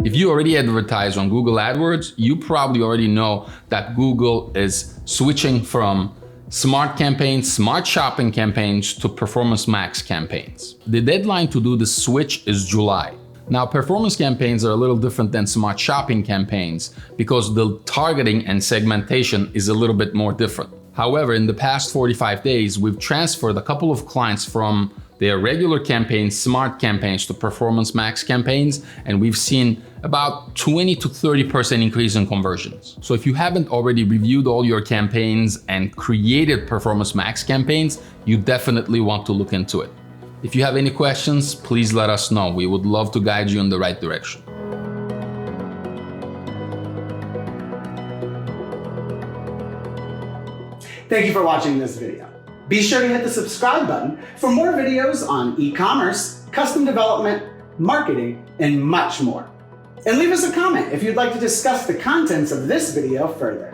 If you already advertise on Google AdWords, you probably already know that Google is switching from smart campaigns, smart shopping campaigns to performance max campaigns. The deadline to do the switch is July. Now, performance campaigns are a little different than smart shopping campaigns because the targeting and segmentation is a little bit more different. However, in the past 45 days, we've transferred a couple of clients from their regular campaigns, smart campaigns, to performance max campaigns, and we've seen about 20 to 30% increase in conversions. So if you haven't already reviewed all your campaigns and created performance max campaigns, you definitely want to look into it. If you have any questions, please let us know. We would love to guide you in the right direction. Thank you for watching this video. Be sure to hit the subscribe button for more videos on e-commerce, custom development, marketing, and much more. And leave us a comment if you'd like to discuss the contents of this video further.